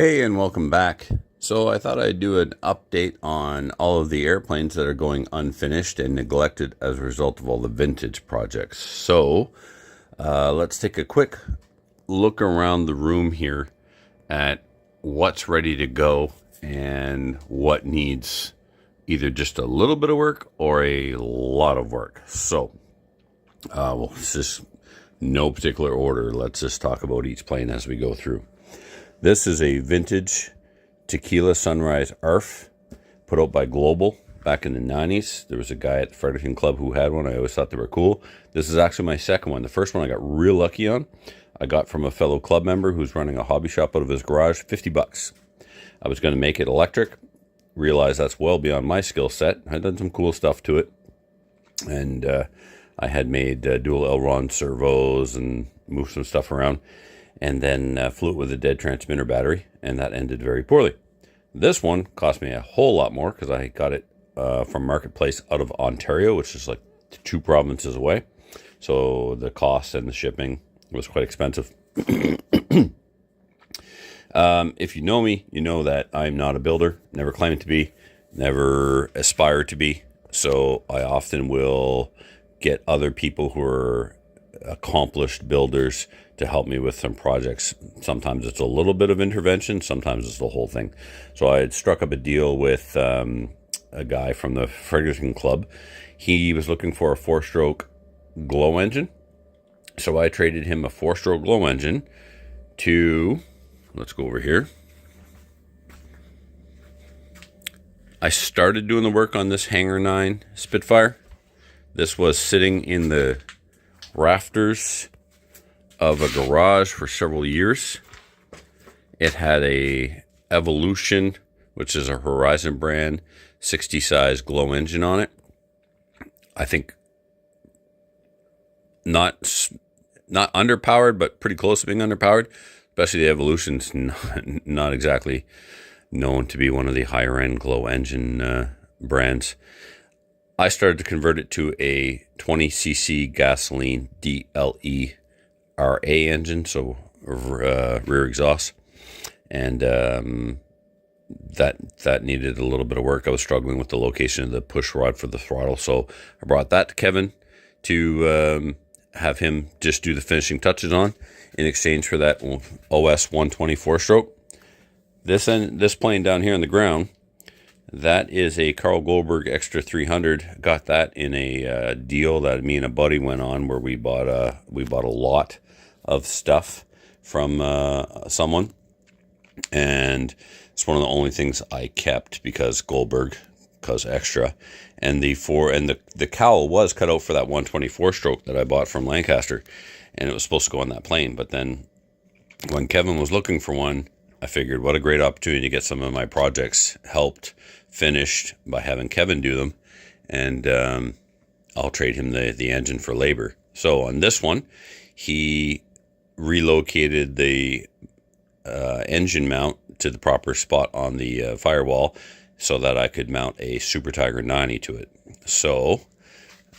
Hey, and welcome back. So I thought I'd do an update on all of the airplanes that are going unfinished and neglected as a result of all the vintage projects. So let's take a quick look around the room here at what's ready to go and what needs either just a little bit of work or a lot of work. So it's just no particular order. Let's just talk about each plane as we go through. This is a vintage Tequila Sunrise ARF put out by Global back in the 90s. There was a guy at the Fredericton Club who had one. I always thought they were cool. This is actually my second one. The first one I got real lucky on. I got from a fellow club member who's running a hobby shop out of his garage, 50 bucks. I was going to make it electric. Realized that's well beyond my skill set. I'd done some cool stuff to it. And I had made dual Elron servos and moved some stuff around. And then flew it with a dead transmitter battery, and that ended very poorly. This one cost me a whole lot more because I got it from Marketplace out of Ontario, which is like 2 provinces away. So the cost and the shipping was quite expensive. If you know me, you know that I'm not a builder, never claimed to be, never aspired to be. So I often will get other people who are accomplished builders to help me with some projects. Sometimes it's a little bit of intervention, sometimes it's the whole thing. So I had struck up a deal with a guy from the Fredericton Club. He was looking for a 4-stroke glow engine. So I traded him a 4-stroke glow engine to, let's go over here. I started doing the work on this Hangar 9 Spitfire. This was sitting in the rafters of a garage for several years. It had a Evolution, which is a Horizon brand 60 size glow engine on it. I think not underpowered, but pretty close to being underpowered. Especially the Evolution's not exactly known to be one of the higher end glow engine brands. I started to convert it to a 20cc gasoline DLE RA engine, so rear exhaust, and that needed a little bit of work. I was struggling with the location of the push rod for the throttle, so I brought that to Kevin to have him just do the finishing touches on in exchange for that OS 124 stroke. This plane down here on the ground, that is a Carl Goldberg Extra 300. Got that in a deal that me and a buddy went on, where we bought a lot of stuff from someone, and it's one of the only things I kept because Goldberg, because extra, and the cowl was cut out for that 124 stroke that I bought from Lancaster, and it was supposed to go on that plane. But then when Kevin was looking for one, I figured what a great opportunity to get some of my projects finished by having Kevin do them, and I'll trade him the engine for labor. So on this one, he relocated the engine mount to the proper spot on the firewall so that I could mount a Super Tiger 90 to it. So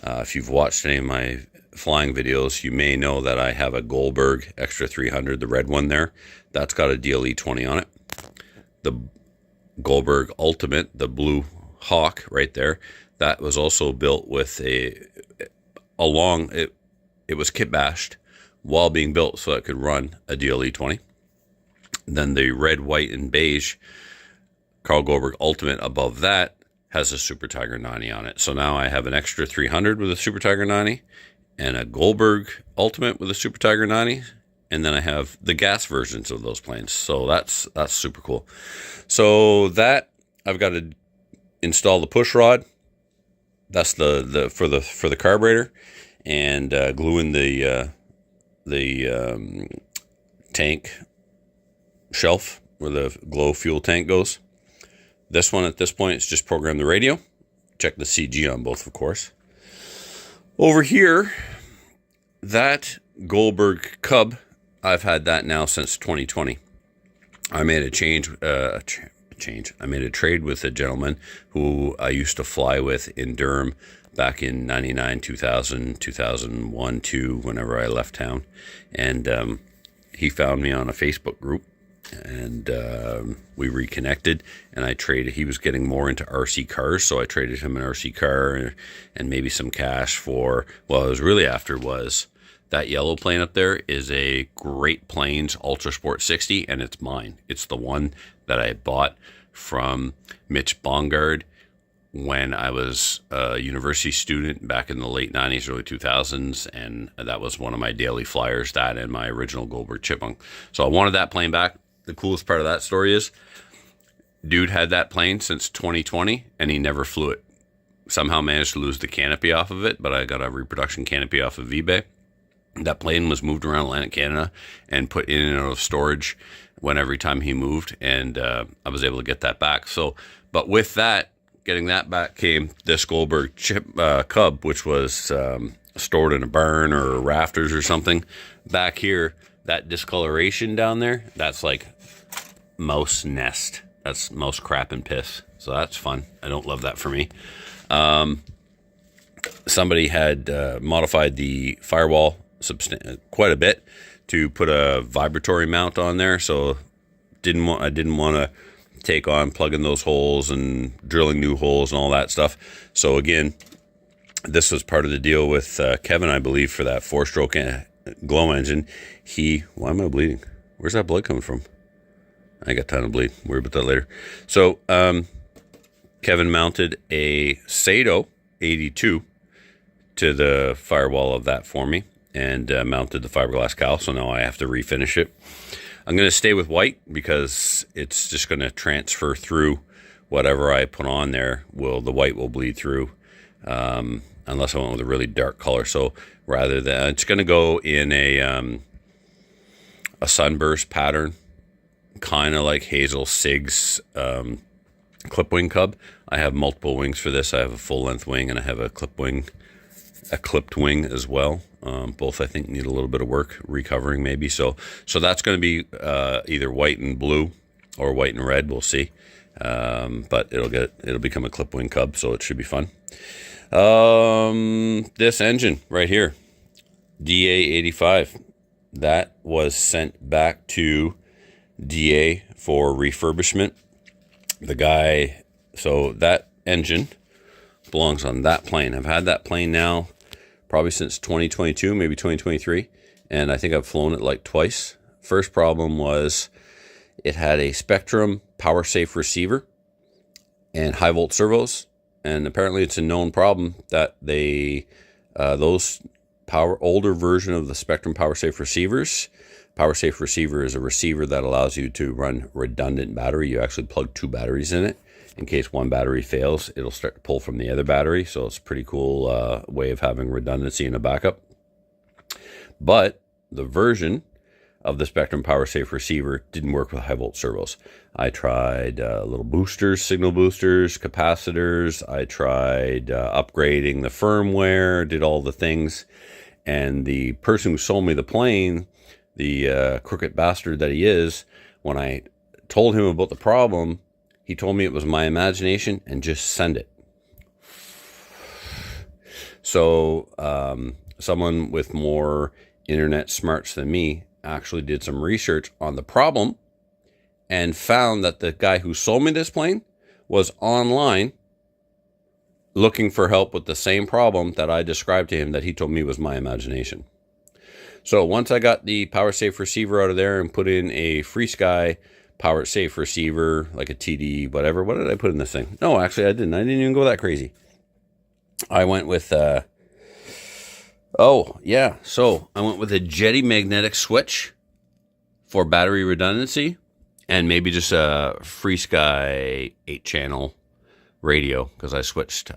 if you've watched any of my flying videos, you may know that I have a Goldberg Extra 300, the red one there. That's got a DLE 20 on it. The Goldberg Ultimate, the Blue Hawk right there, that was also built with it was kit bashed while being built so it could run a DLE 20. Then the red, white, and beige Carl Goldberg Ultimate above that has a Super Tiger 90 on it. So now I have an Extra 300 with a Super Tiger 90 and a Goldberg Ultimate with a Super Tiger 90. And then I have the gas versions of those planes. So that's super cool. So that I've got to install the push rod. That's the for the carburetor, and glue in the tank shelf where the glow fuel tank goes. This one at this point is just program the radio. Check the CG on both, of course. Over here, that Goldberg Cub, I've had that now since 2020. I made I made a trade with a gentleman who I used to fly with in Durham back in 99, 2000, 2001, 2, whenever I left town. And he found me on a Facebook group and we reconnected, and I traded. He was getting more into RC cars, so I traded him an RC car and maybe some cash for. What I was really after was that yellow plane up there is a Great Plains Ultra Sport 60, and it's mine. It's the one that I bought from Mitch Bongard when I was a university student back in the late 90s, early 2000s, and that was one of my daily flyers, that and my original Goldberg Chipmunk. So I wanted that plane back. The coolest part of that story is, dude had that plane since 2020, and he never flew it. Somehow managed to lose the canopy off of it, but I got a reproduction canopy off of eBay. That plane was moved around Atlantic Canada and put in and out of storage every time he moved, and I was able to get that back. So, but with that, getting that back came this Goldberg Cub, which was stored in a barn or rafters or something. Back here, that discoloration down there, that's like mouse nest. That's mouse crap and piss. So that's fun. I don't love that for me. Somebody had modified the firewall quite a bit to put a vibratory mount on there, so I didn't want to take on plugging those holes and drilling new holes and all that stuff. So again, this was part of the deal with Kevin, I believe, for that 4-stroke glow engine. Why am I bleeding? Where's that blood coming from? I got time to bleed. Worry about that later. So Kevin mounted a Sato 82 to the firewall of that for me, and mounted the fiberglass cowl, so now I have to refinish it. I'm going to stay with white because it's just going to transfer through whatever I put on there. The white will bleed through, unless I went with a really dark color. So rather than, it's going to go in a sunburst pattern, kind of like Hazel Sig's clip wing Cub. I have multiple wings for this. I have a full length wing, and I have a clipped wing as well. Both I think need a little bit of work recovering maybe. So that's going to be either white and blue or white and red. We'll see. But it'll become a clip wing Cub, so it should be fun. This engine right here, DA85, that was sent back to DA for refurbishment. So that engine belongs on that plane. I've had that plane now probably since 2022, maybe 2023, and I think I've flown it like twice. First problem was it had a Spectrum power safe receiver and high volt servos, and apparently it's a known problem that those older version of the Spectrum power safe receivers. Power safe receiver is a receiver that allows you to run redundant battery. You actually plug 2 batteries in it. In case one battery fails, it'll start to pull from the other battery. So it's a pretty cool way of having redundancy in a backup. But the version of the Spectrum Power Safe receiver didn't work with high volt servos. I tried little boosters, signal boosters, capacitors. I tried upgrading the firmware, did all the things. And the person who sold me the plane, the crooked bastard that he is, when I told him about the problem, he told me it was my imagination and just send it. So someone with more internet smarts than me actually did some research on the problem and found that the guy who sold me this plane was online looking for help with the same problem that I described to him that he told me was my imagination. So once I got the power safe receiver out of there and put in a FrSky power safe receiver, like a TD, whatever. What did I put in this thing? No, actually I didn't. I didn't even go that crazy. I went with, So I went with a Jetty magnetic switch for battery redundancy, and maybe just a FrSky 8-channel radio, because I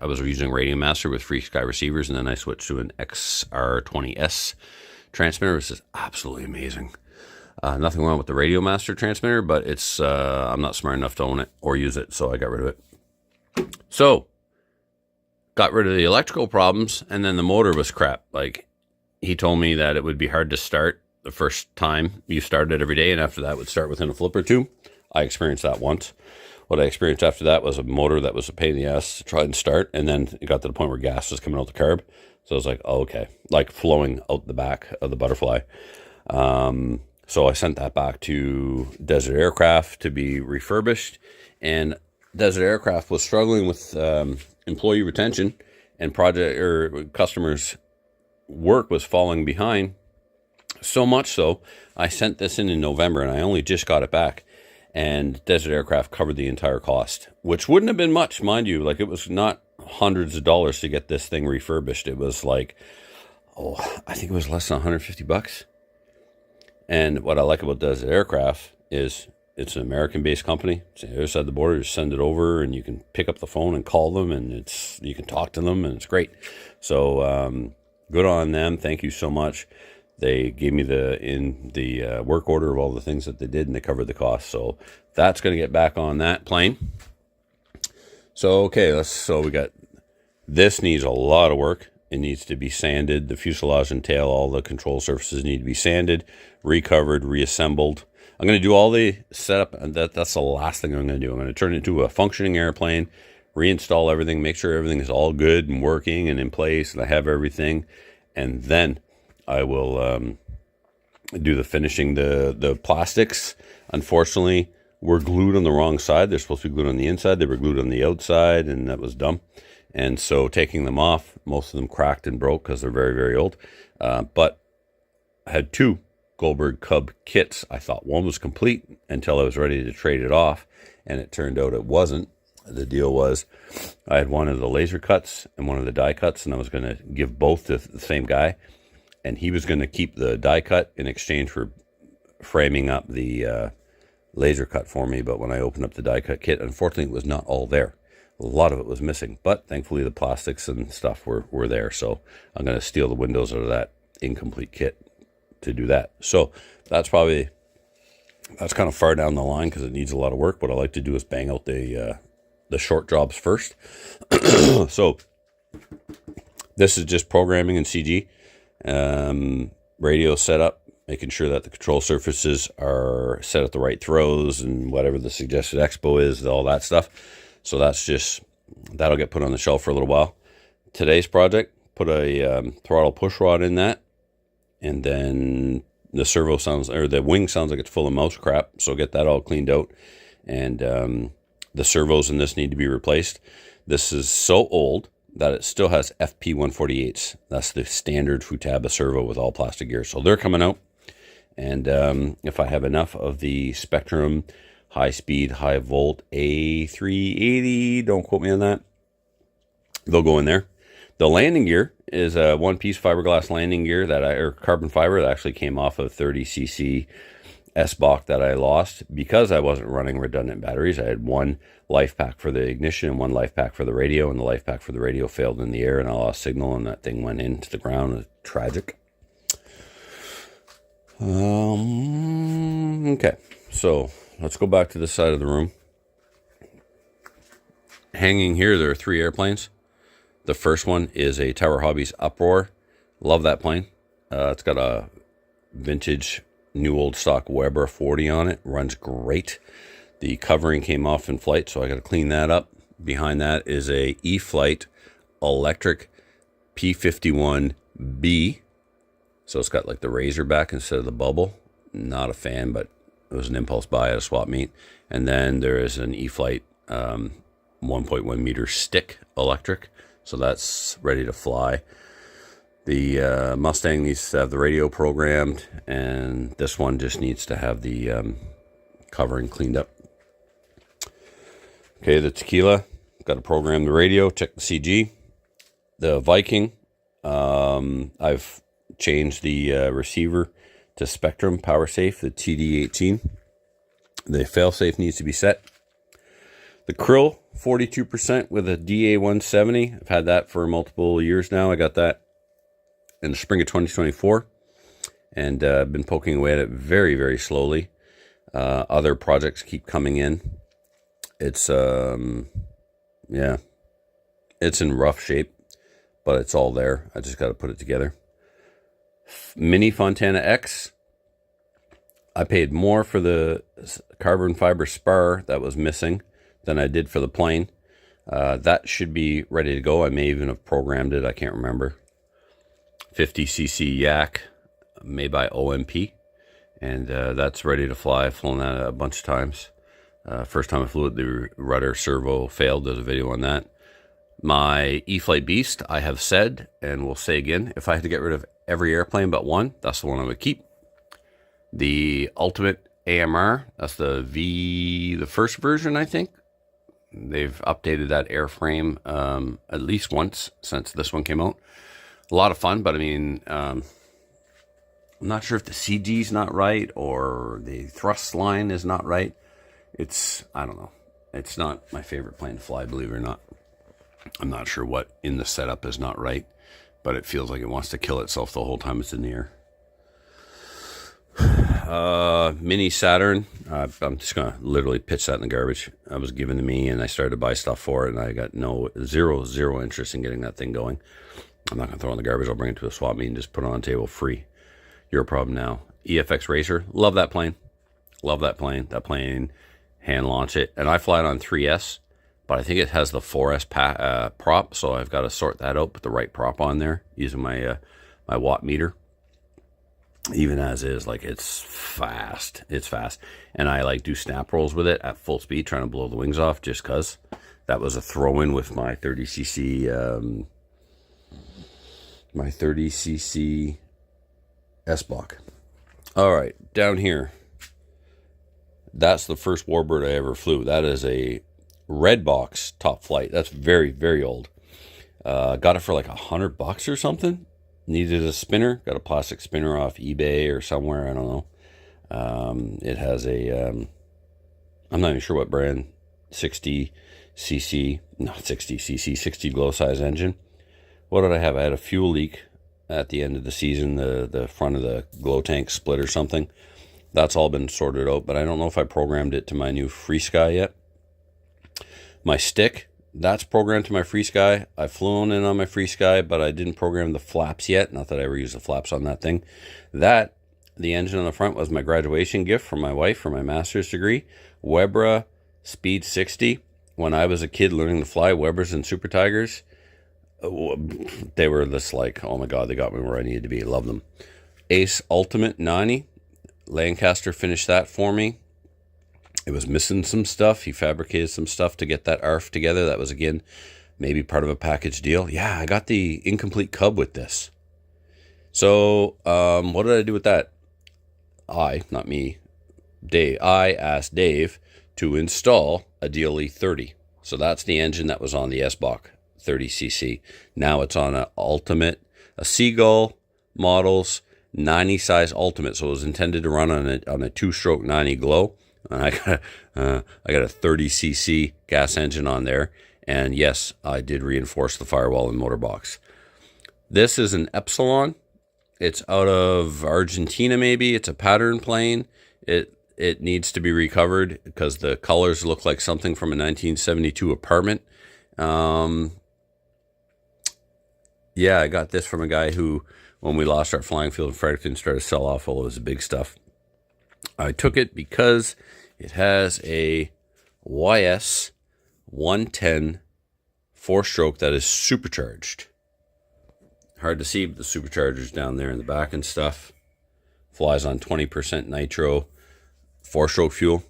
was using Radio Master with FrSky receivers, and then I switched to an XR20S transmitter, which is absolutely amazing. Nothing wrong with the Radio Master transmitter, but it's I'm not smart enough to own it or use it, so I got rid of it. So, got rid of the electrical problems, and then the motor was crap. Like, he told me that it would be hard to start the first time you started it every day, and after that it would start within a flip or two. I experienced that once. What I experienced after that was a motor that was a pain in the ass to try and start, and then it got to the point where gas was coming out the carb. So I was like, oh, okay, like flowing out the back of the Butterfly. So I sent that back to Desert Aircraft to be refurbished, and Desert Aircraft was struggling with employee retention, and project or customers' work was falling behind. So much so, I sent this in November, and I only just got it back. And Desert Aircraft covered the entire cost, which wouldn't have been much, mind you. Like, it was not hundreds of dollars to get this thing refurbished. It was like, I think it was less than 150 bucks. And what I like about Desert Aircraft is it's an American-based company. It's on the other side of the border. Just send it over, and you can pick up the phone and call them, and you can talk to them, and it's great. So good on them. Thank you so much. They gave me the work order of all the things that they did, and they covered the cost. So that's going to get back on that plane. So okay, so we got this needs a lot of work. It needs to be sanded. The fuselage and tail, all the control surfaces need to be sanded, recovered, reassembled. I'm going to do all the setup, and that's the last thing I'm going to do. I'm going to turn it into a functioning airplane, reinstall everything, make sure everything is all good and working and in place, and I have everything, and then I will do the finishing. The plastics, unfortunately, were glued on the wrong side. They're supposed to be glued on the inside. They were glued on the outside, and that was dumb. And so taking them off, most of them cracked and broke because they're very, very old. But I had two Goldberg Cub kits. I thought one was complete until I was ready to trade it off, and it turned out it wasn't. The deal was I had one of the laser cuts and one of the die cuts, and I was going to give both to the same guy, and he was going to keep the die cut in exchange for framing up the laser cut for me. But when I opened up the die cut kit, unfortunately, it was not all there. A lot of it was missing, but thankfully the plastics and stuff were there. So I'm going to steal the windows out of that incomplete kit to do that. So that's kind of far down the line because it needs a lot of work. What I like to do is bang out the short jobs first. So this is just programming in CG, radio setup, making sure that the control surfaces are set at the right throws and whatever the suggested expo is, all that stuff. So that'll get put on the shelf for a little while. Today's project, put a throttle push rod in that, and then the wing sounds like it's full of mouse crap. So get that all cleaned out, and the servos in this need to be replaced. This is so old that it still has FP148s. That's the standard Futaba servo with all plastic gears. So they're coming out, and if I have enough of the Spektrum high speed, high volt A380, don't quote me on that, they'll go in there. The landing gear is a one-piece fiberglass landing gear or carbon fiber that actually came off of 30cc S-Bach that I lost because I wasn't running redundant batteries. I had one life pack for the ignition and one life pack for the radio, and the life pack for the radio failed in the air, and I lost signal, and that thing went into the ground. It was tragic. Okay, so let's go back to this side of the room. Hanging here, there are three airplanes. The first one is a Tower Hobbies Uproar. Love that plane. It's got a vintage new old stock Weber 40 on it. Runs great. The covering came off in flight, so I got to clean that up. Behind that is a E-Flite electric P51B. So it's got like the razor back instead of the bubble. Not a fan, but it was an impulse buy at a swap meet. And then there is an E-Flite 1.1 meter stick electric. So that's ready to fly. The Mustang needs to have the radio programmed, and this one just needs to have the covering cleaned up. Okay, the Tequila, got to program the radio, check the CG. The Viking, I've changed the receiver to Spektrum PowerSafe, the TD18. The failsafe needs to be set. The Krill, 42% with a DA170. I've had that for multiple years now. I got that in the spring of 2024, and I've been poking away at it very, very slowly. Other projects keep coming in. It's it's in rough shape, but it's all there. I just got to put it together. Mini Fontana X. I paid more for the carbon fiber spar that was missing than I did for the plane. That should be ready to go. I may even have programmed it. I can't remember. 50cc yak made by OMP. and that's ready to fly. I've flown that a bunch of times. First time I flew it, the rudder servo failed. There's a video on that. My E-flite Beast, I have said, and will say again, if I had to get rid of every airplane but one, that's the one I would keep. The Ultimate AMR, that's the first version, I think. They've updated that airframe at least once since this one came out. A lot of fun, but I mean, I'm not sure if the CG's not right or the thrust line is not right. I don't know. It's not my favorite plane to fly, believe it or not. I'm not sure what in the setup is not right, but it feels like it wants to kill itself the whole time it's in the air. Mini Saturn. I'm just going to literally pitch that in the garbage. It was given to me and I started to buy stuff for it and I got zero interest in getting that thing going. I'm not going to throw it in the garbage. I'll bring it to a swap meet and just put it on the table free. Your problem now. EFX Racer. Love that plane. Love that plane. That plane, hand launch it. And I fly it on 3S, but I think it has the 4S prop, so I've got to sort that out, put the right prop on there using my my watt meter. Even as is, like, it's fast. It's fast. And I like do snap rolls with it at full speed, trying to blow the wings off just because. That was a throw-in with my 30cc S-Block. All right, down here. That's the first Warbird I ever flew. That is a Redbox Top Flight. That's very, very old. Got it for like $100 or something. Needed a spinner. Got a plastic spinner off eBay or somewhere. I don't know. It has a, I'm not even sure what brand, 60cc, not 60cc, 60 glow size engine. What did I have? I had a fuel leak at the end of the season. The front of the glow tank split or something. That's all been sorted out, but I don't know if I programmed it to my new FrSky yet. My stick, that's programmed to my FrSky. I've flown in on my FrSky, but I didn't program the flaps yet. Not that I ever use the flaps on that thing. The engine on the front was my graduation gift from my wife for my master's degree. Webra Speed 60. When I was a kid learning to fly, Webras and Super Tigers, they were this like, oh my God, they got me where I needed to be. Love them. Ace Ultimate 90. Lancaster finished that for me. It was missing some stuff. He fabricated some stuff to get that ARF together. That was, again, maybe part of a package deal. Yeah, I got the incomplete Cub with this. So, what did I do with that? Not me, Dave. I asked Dave to install a DLE 30. So that's the engine that was on the S-Block 30cc. Now it's on a Seagull Models 90 size Ultimate. So it was intended to run on a 2-stroke 90 glow. I got a 30cc gas engine on there, and yes, I did reinforce the firewall and motor box. This is an Epsilon. It's out of Argentina, maybe. It's a pattern plane. It needs to be recovered because the colors look like something from a 1972 apartment. Yeah, I got this from a guy who, when we lost our flying field in Fredericton, started to sell off all of his big stuff. I took it because it has a YS 110 4-stroke that is supercharged. Hard to see, but the supercharger's down there in the back and stuff. Flies on 20% nitro 4-stroke fuel.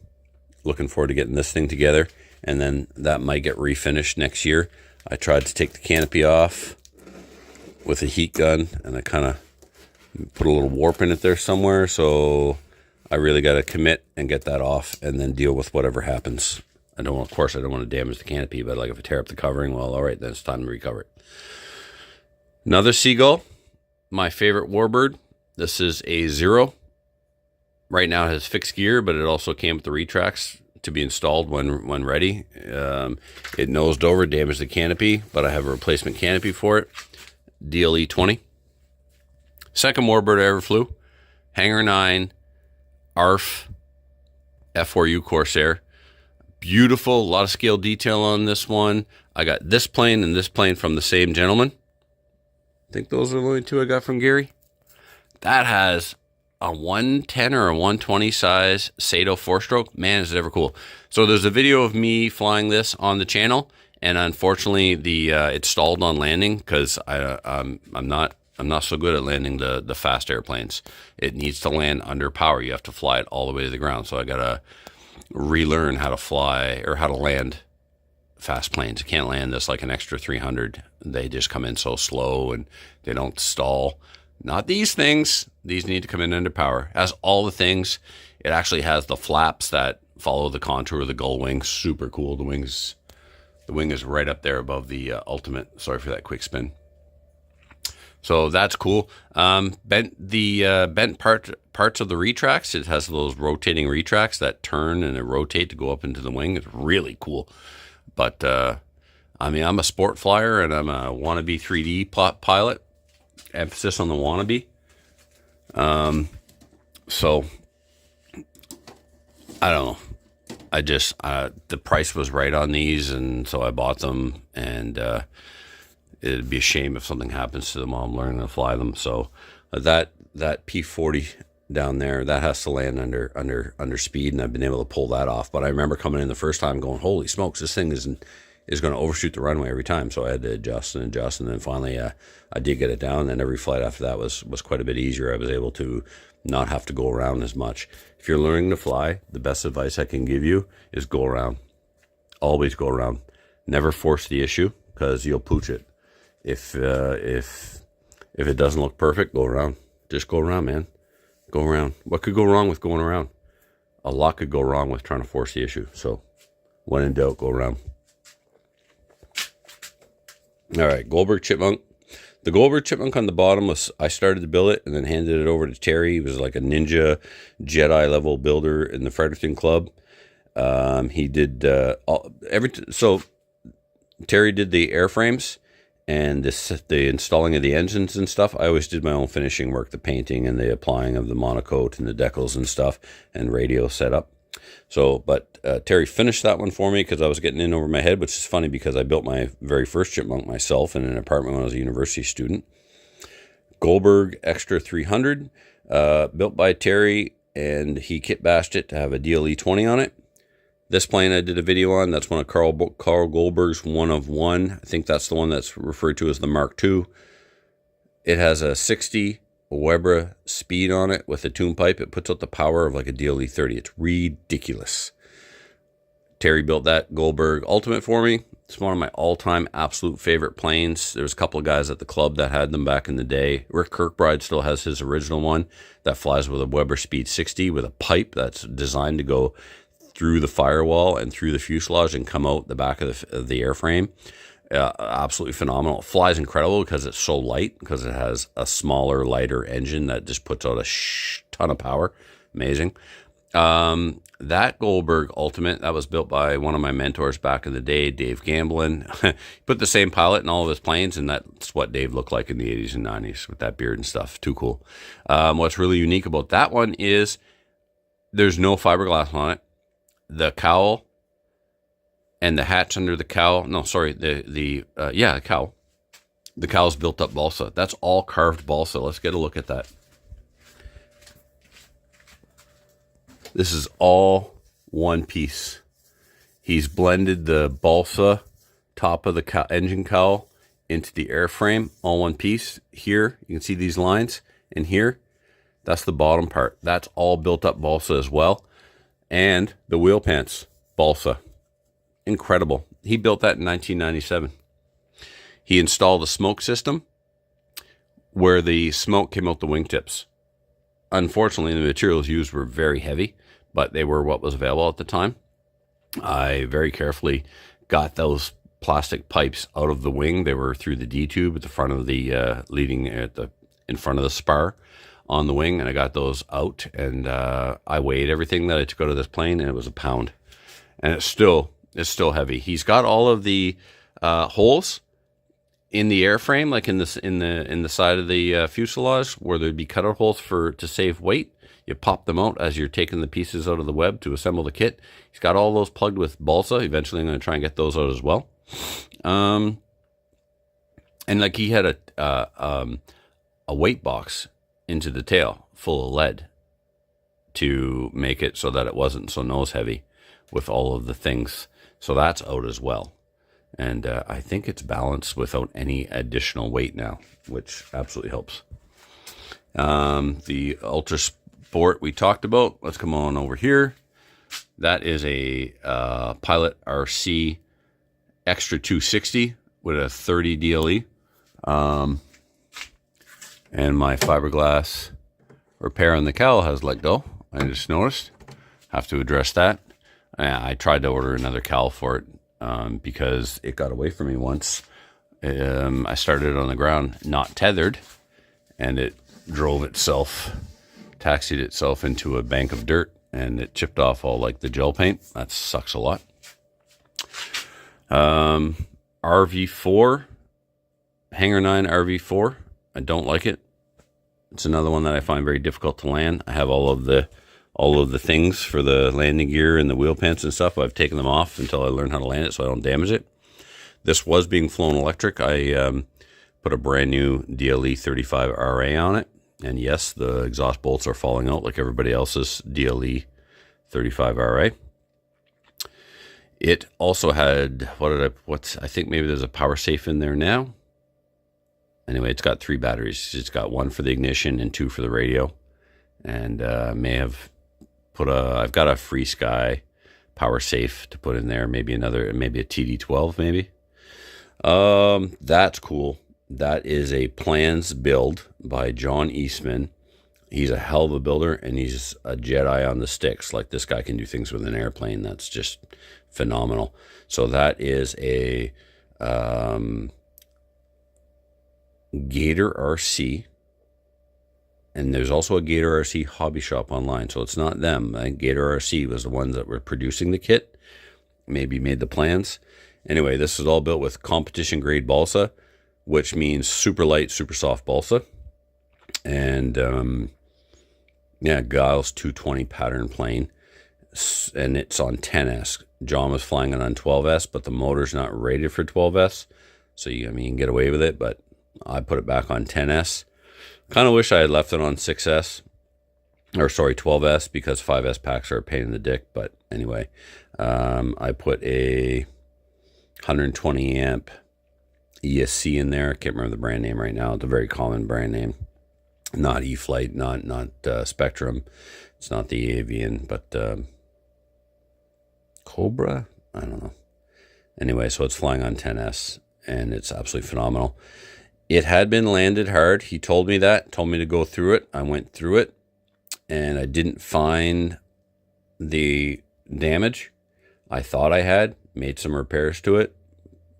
Looking forward to getting this thing together. And then that might get refinished next year. I tried to take the canopy off with a heat gun, and I kind of put a little warp in it there somewhere. So I really got to commit and get that off and then deal with whatever happens. Of course, I don't want to damage the canopy, but like if I tear up the covering, well, all right, then it's time to recover it. Another Seagull, my favorite Warbird. This is a Zero. Right now it has fixed gear, but it also came with the retracts to be installed when ready. It nosed over, damaged the canopy, but I have a replacement canopy for it. DLE 20. Second Warbird I ever flew. Hangar 9 ARF F4U Corsair. Beautiful, a lot of scale detail on this one. I got this plane and this plane from the same gentleman. I think those are the only two I got from Gary. That has a 110 or a 120 size Sato 4-stroke. Man, is it ever cool. So there's a video of me flying this on the channel, and unfortunately it stalled on landing because I'm not I'm not so good at landing the fast airplanes. It needs to land under power. You have to fly it all the way to the ground. So I got to relearn how to fly or how to land fast planes. You can't land this like an extra 300. They just come in so slow and they don't stall. Not these things. These need to come in under power. It has all the things. It actually has the flaps that follow the contour of the gull wing. Super cool. The wing is right up there above the Ultimate. Sorry for that quick spin. So that's cool. Bent parts of the retracts. It has those rotating retracts that turn and they rotate to go up into the wing. It's really cool. But I mean, I'm a sport flyer and I'm a wannabe 3D pilot. Emphasis on the wannabe. So I don't know. I just the price was right on these, and so I bought them. And it'd be a shame if something happens to them while I'm learning to fly them. So that P40 down there, that has to land under speed, and I've been able to pull that off. But I remember coming in the first time going, holy smokes, this thing is going to overshoot the runway every time. So I had to adjust, and then finally I did get it down, and every flight after that was quite a bit easier. I was able to not have to go around as much. If you're learning to fly, the best advice I can give you is go around. Always go around. Never force the issue, because you'll pooch it. If it doesn't look perfect, go around. Just go around, man. Go around. What could go wrong with going around? A lot could go wrong with trying to force the issue. So when in doubt, go around. All right, Goldberg Chipmunk. The Goldberg Chipmunk on the bottom was, I started to build it and then handed it over to Terry. He was like a ninja Jedi level builder in the Fredericton Club. He did so Terry did the airframes and the installing of the engines and stuff. I always did my own finishing work, the painting and the applying of the monocoat and the decals and stuff, and radio setup. So, but Terry finished that one for me because I was getting in over my head, which is funny because I built my very first Chipmunk myself in an apartment when I was a university student. Goldberg Extra 300, built by Terry, and he kit bashed it to have a DLE 20 on it. This plane I did a video on. That's one of Carl Goldberg's one of one. I think that's the one that's referred to as the Mark II. It has a 60 Weber speed on it with a tune pipe. It puts out the power of like a DLE 30. It's ridiculous. Terry built that Goldberg Ultimate for me. It's one of my all-time absolute favorite planes. There's a couple of guys at the club that had them back in the day. Rick Kirkbride still has his original one that flies with a Weber Speed 60 with a pipe that's designed to go through the firewall and through the fuselage and come out the back of the airframe. Absolutely phenomenal. It flies incredible because it's so light, because it has a smaller, lighter engine that just puts out a ton of power. Amazing. That Goldberg Ultimate, that was built by one of my mentors back in the day, Dave Gamblin. He put the same pilot in all of his planes, and that's what Dave looked like in the 80s and 90s with that beard and stuff. Too cool. What's really unique about that one is there's no fiberglass on it. The cowl and the hatch under the cowl. No, sorry, the cowl. The cowl's built up balsa. That's all carved balsa. Let's get a look at that. This is all one piece. He's blended the balsa top of the engine cowl into the airframe, all one piece. Here, you can see these lines. And here, that's the bottom part. That's all built up balsa as well. And the wheel pants, balsa. Incredible. He built that in 1997. He installed a smoke system where the smoke came out the wingtips. Unfortunately, the materials used were very heavy, but they were what was available at the time. I very carefully got those plastic pipes out of the wing. They were through the D-tube at the front of the in front of the spar on the wing, and I got those out, and I weighed everything that I took out of this plane, and it was a pound, and it's still heavy. He's got all of the holes in the airframe, like in the side of the fuselage, where there'd be cutout holes to save weight. You pop them out as you're taking the pieces out of the web to assemble the kit. He's got all those plugged with balsa. Eventually, I'm going to try and get those out as well. And like he had a weight box into the tail full of lead to make it so that it wasn't so nose heavy with all of the things. So that's out as well. And I think it's balanced without any additional weight now, which absolutely helps. The Ultra Sport we talked about. Let's come on over here. That is a Pilot RC Extra 260 with a 30 DLE. And my fiberglass repair on the cowl has let go. I just noticed. Have to address that. I tried to order another cowl for it because it got away from me once. I started it on the ground, not tethered, and it drove itself, taxied itself into a bank of dirt, and it chipped off all like the gel paint. That sucks a lot. RV4, Hanger 9 RV4. I don't like it. It's another one that I find very difficult to land. I have all of the things for the landing gear and the wheel pants and stuff. I've taken them off until I learn how to land it so I don't damage it. This was being flown electric. I put a brand new DLE 35 RA on it. And yes, the exhaust bolts are falling out like everybody else's DLE 35 RA. It also had, I think maybe there's a power safe in there now. Anyway, it's got 3 batteries. It's got 1 for the ignition and 2 for the radio. And may have put I've got a FrSky power safe to put in there. Maybe a TD12 maybe. That's cool. That is a plans build by John Eastman. He's a hell of a builder, and he's a Jedi on the sticks. Like, this guy can do things with an airplane. That's just phenomenal. So that is a Gator RC. And there's also a Gator RC hobby shop online. So it's not them. I think Gator RC was the ones that were producing the kit. Maybe made the plans. Anyway, this is all built with competition grade balsa, which means super light, super soft balsa. And Giles 220 pattern plane. And it's on 10S. John was flying it on 12S, but the motor's not rated for 12S. So you can get away with it, but I put it back on 10S. Kind of wish I had left it on 6S, 12S, because 5S packs are a pain in the dick. But anyway, I put a 120 amp ESC in there. I can't remember the brand name right now. It's a very common brand name. Not E-Flite, not Spectrum. It's not the Avian, but Cobra? I don't know. Anyway, so it's flying on 10S, and it's absolutely phenomenal. It had been landed hard. He told me to go through it. I went through it, and I didn't find the damage. I thought I had made some repairs to it.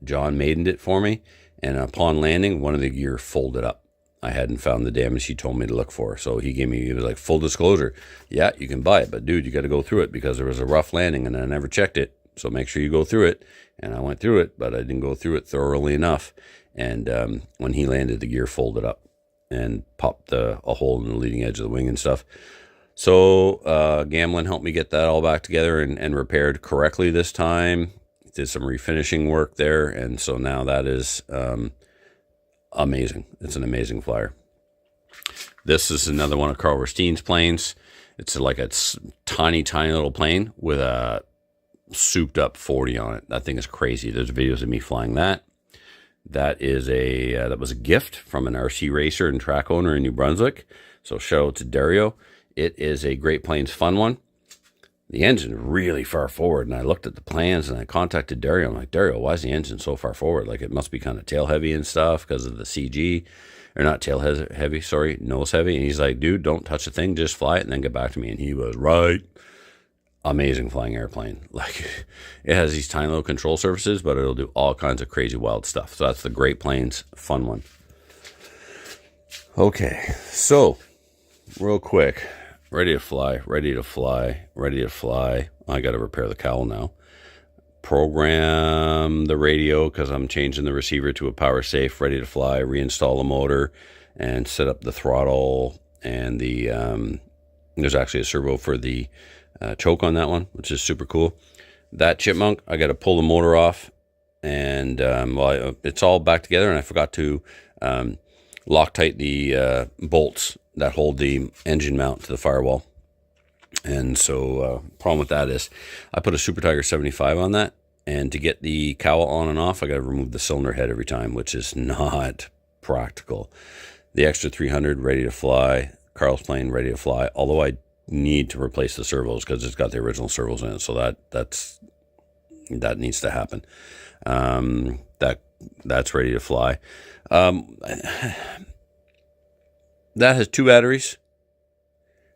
John maidened it for me, and upon landing, one of the gear folded up. I hadn't found the damage he told me to look for. So he was like, full disclosure. Yeah, you can buy it, but dude, you got to go through it because there was a rough landing and I never checked it. So make sure you go through it. And I went through it, but I didn't go through it thoroughly enough. And when he landed, the gear folded up and popped a hole in the leading edge of the wing and stuff. So Gamlin helped me get that all back together and repaired correctly this time. Did some refinishing work there. And so now that is amazing. It's an amazing flyer. This is another one of Carl Versteen's planes. It's like a tiny little plane with a souped up 40 on it. That thing is crazy. There's videos of me flying that. That is that was a gift from an RC racer and track owner in New Brunswick. So shout out to Dario. It is a Great Plains Fun one. The engine's really far forward, and I looked at the plans and I contacted Dario. I'm like, Dario, why is the engine so far forward? Like, it must be kind of tail heavy and stuff because of the CG, or not tail heavy, sorry, nose heavy. And he's like, dude, don't touch the thing, just fly it and then get back to me. And he was right. Amazing flying airplane. Like, it has these tiny little control surfaces, but it'll do all kinds of crazy wild stuff. So that's the Great Plains Fun one. Okay, so real quick. Ready to fly. I got to repair the cowl now. Program the radio because I'm changing the receiver to a power safe. Ready to fly. Reinstall the motor and set up the throttle. And there's actually a servo for the choke on that one, which is super cool. That Chipmunk, I got to pull the motor off. And it's all back together. And I forgot to Loctite the bolts that hold the engine mount to the firewall. And so problem with that is I put a Super Tiger 75 on that, And to get the cowl on and off, I got to remove the cylinder head every time, which is not practical. The Extra 300 ready to fly. Carl's plane ready to fly. Although I need to replace the servos because it's got the original servos in it, so that needs to happen. That's ready to fly. That has 2 batteries,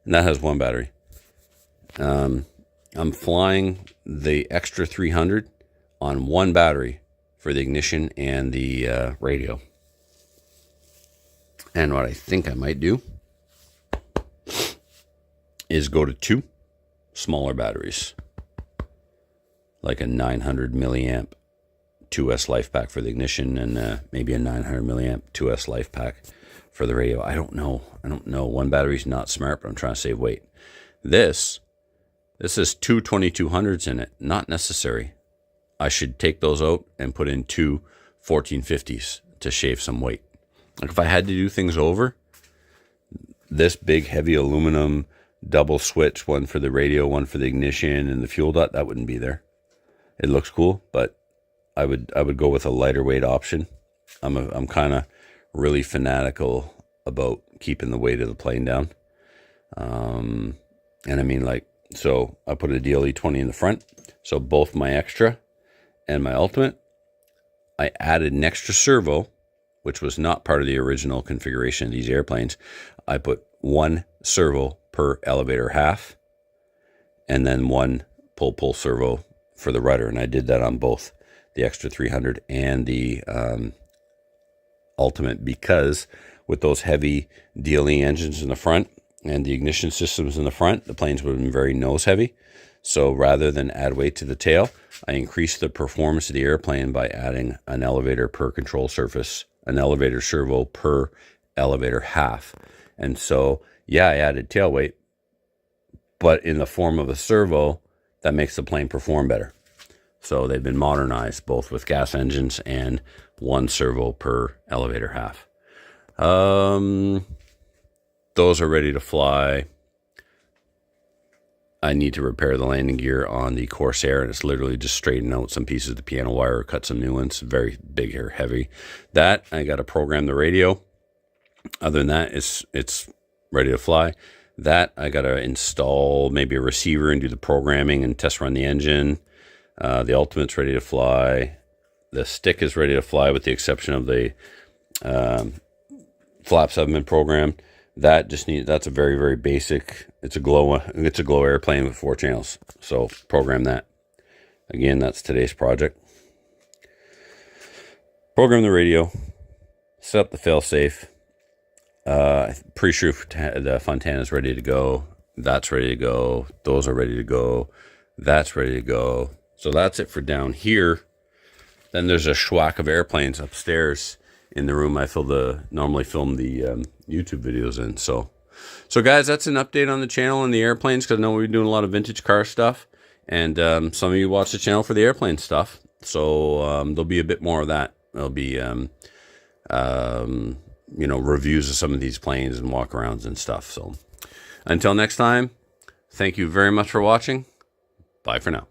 and that has 1 battery. I'm flying the Extra 300 on 1 battery for the ignition and the radio. And what I think I might do is go to 2 smaller batteries, like a 900 milliamp 2S life pack for the ignition, and maybe a 900 milliamp 2S life pack for the radio. I don't know. 1 battery's not smart, but I'm trying to save weight. This is 2 2200s in it. Not necessary. I should take those out and put in 2 1450s to shave some weight. Like if I had to do things over, this big heavy aluminum double switch, one for the radio, one for the ignition and the fuel dot, that wouldn't be there. It looks cool, but I would go with a lighter weight option. I'm kind of really fanatical about keeping the weight of the plane down. And I mean, like, so I put a DLE-20 in the front. So both my Extra and my Ultimate, I added an extra servo, which was not part of the original configuration of these airplanes. I put 1 servo per elevator half, and then 1 pull servo for the rudder. And I did that on both the Extra 300 and the Ultimate, because with those heavy DLE engines in the front and the ignition systems in the front, the planes would have been very nose heavy. So rather than add weight to the tail, I increased the performance of the airplane by adding an elevator per control surface, an elevator servo per elevator half. And so, yeah, I added tail weight, but in the form of a servo that makes the plane perform better. So they've been modernized, both with gas engines and 1 servo per elevator half. Those are ready to fly. I need to repair the landing gear on the Corsair, and it's literally just straighten out some pieces of the piano wire, cut some new ones. Very big here, heavy. That, I got to program the radio. Other than that, it's ready to fly. That, I got to install maybe a receiver and do the programming and test run the engine. The Ultimate's ready to fly. The stick is ready to fly with the exception of the flaps haven't been programmed. That's a very, very basic, it's a glow airplane with 4 channels. So program that. Again, that's today's project. Program the radio, set up the failsafe. I'm pretty sure the Fontana is ready to go. That's ready to go. Those are ready to go. That's ready to go. So that's it for down here. Then there's a schwack of airplanes upstairs in the room I normally film the YouTube videos in. So guys, that's an update on the channel and the airplanes, because I know we're doing a lot of vintage car stuff, and some of you watch the channel for the airplane stuff. So there'll be a bit more of that. There'll be reviews of some of these planes and walk-arounds and stuff. So until next time, thank you very much for watching. Bye for now.